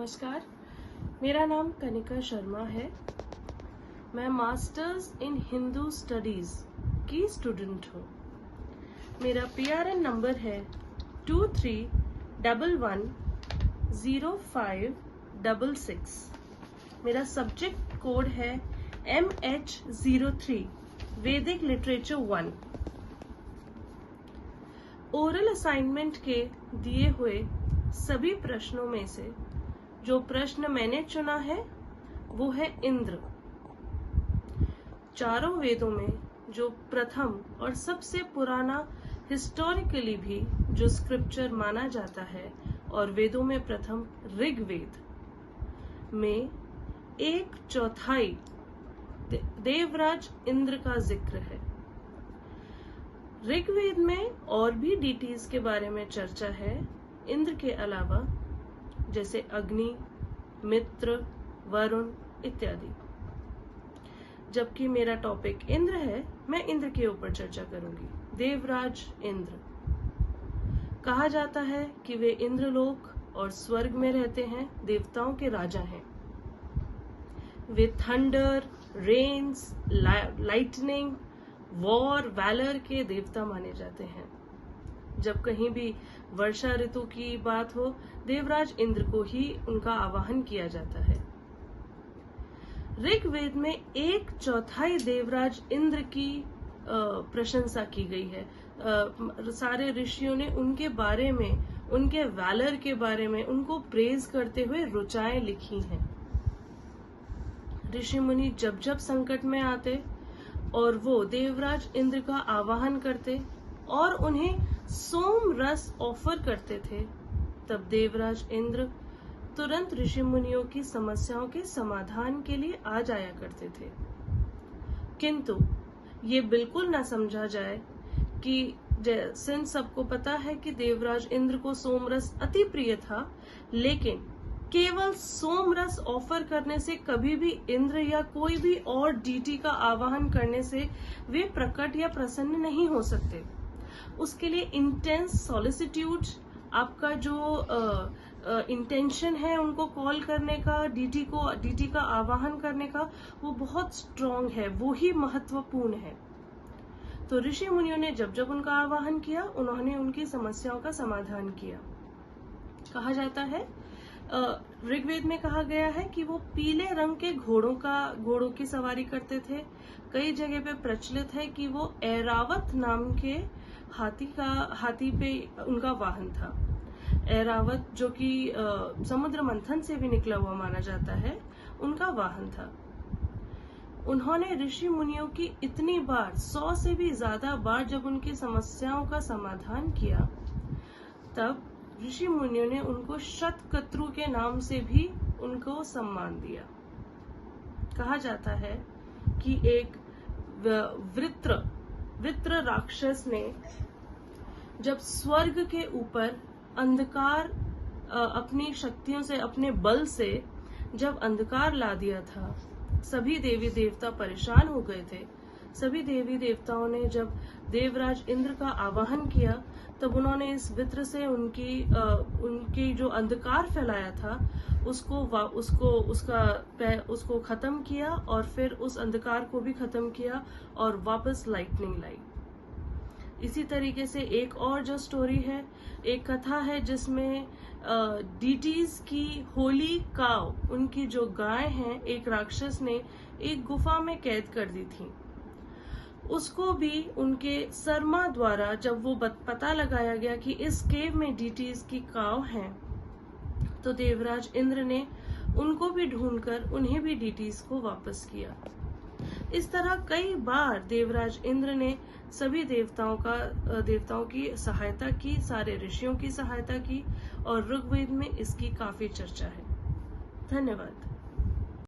नमस्कार, मेरा नाम कनिका शर्मा है। मैं मास्टर्स इन हिंदू स्टडीज की स्टूडेंट हूँ। मेरा PRN नंबर है 23110566। मेरा सब्जेक्ट कोड है MH03 वैदिक लिटरेचर 1। ओरल असाइनमेंट के दिए हुए सभी प्रश्नों में से जो प्रश्न मैंने चुना है वो है इंद्र। चारों वेदों में जो प्रथम और सबसे पुराना हिस्टोरिकली भी जो स्क्रिप्चर माना जाता है और वेदों में प्रथम ऋग्वेद में 1/4 देवराज इंद्र का जिक्र है। ऋग्वेद में और भी डीटीज के बारे में चर्चा है इंद्र के अलावा, जैसे अग्नि, मित्र, वरुण इत्यादि। जबकि मेरा टॉपिक इंद्र है, मैं इंद्र के ऊपर चर्चा करूंगी। देवराज इंद्र कहा जाता है कि वे इंद्रलोक और स्वर्ग में रहते हैं, देवताओं के राजा हैं। वे thunder, rains, lightning, war, valour के देवता माने जाते हैं। जब कहीं भी वर्षा ऋतु की बात हो, देवराज इंद्र को ही उनका आवाहन किया जाता है। ऋग्वेद में 1/4 देवराज इंद्र की प्रशंसा की गई है। सारे ऋषियों ने उनके बारे में, उनके वैलर के बारे में उनको प्रेज करते हुए ऋचाएं लिखी हैं। ऋषि मुनि जब जब संकट में आते और वो देवराज इंद्र का आवाहन करते और उन्हें सोम रस ऑफर करते थे, तब देवराज इंद्र तुरंत ऋषि मुनियों की समस्याओं के समाधान के लिए आ जाया करते थे। किंतु ये बिल्कुल ना समझा जाए कि सिंस सबको पता है कि देवराज इंद्र को सोमरस अति प्रिय था, लेकिन केवल सोमरस ऑफर करने से कभी भी इंद्र या कोई भी और डीटी का आवाहन करने से वे प्रकट या प्रसन्न नहीं हो सकते। उसके लिए इंटेंस सॉलिसिट्यूड, आपका जो इंटेंशन है उनको कॉल करने का, डीटी का आवाहन करने का, वो बहुत स्ट्रांग है, वो ही महत्वपूर्ण है। तो ऋषि मुनियों ने जब जब उनका आवाहन किया, उन्होंने उनकी समस्याओं का समाधान किया। कहा जाता है, ऋग्वेद में कहा गया है कि वो पीले रंग के घोड़ों की सवारी करते थे। कई जगह पे प्रचलित है कि वो ऐरावत नाम के हाथी पे उनका वाहन था। ऐरावत जो कि समुद्र मंथन से भी निकला हुआ माना जाता है, उनका वाहन था। उन्होंने ऋषि मुनियों की इतनी बार, 100 से भी ज्यादा बार जब उनकी समस्याओं का समाधान किया, तब ऋषि मुनियों ने उनको शतकत्रु के नाम से भी उनको सम्मान दिया। कहा जाता है कि एक वृत्र राक्षस ने जब स्वर्ग के ऊपर अंधकार अपनी शक्तियों से, अपने बल से जब अंधकार ला दिया था, सभी देवी देवता परेशान हो गए थे। सभी देवी देवताओं ने जब देवराज इंद्र का आवाहन किया, तब उन्होंने इस वृत्र से उनकी जो अंधकार फैलाया था उसको खत्म किया और फिर उस अंधकार को भी खत्म किया और वापस लाइटनिंग लाई। इसी तरीके से एक और जो स्टोरी है, एक कथा है जिसमें डीटीज की होली काव, उनकी जो गाय हैं, एक राक्षस ने एक गुफा में कैद कर दी थी। उसको भी उनके शर्मा द्वारा जब वो पता लगाया गया कि इस केव में डीटीज की काव हैं, तो देवराज इंद्र ने उनको भी ढूंढकर उन्हें भी डीटीज को वापस किया। इस तरह कई बार देवराज इंद्र ने सभी देवताओं की सहायता की, सारे ऋषियों की सहायता की, और ऋग्वेद में इसकी काफी चर्चा है। धन्यवाद।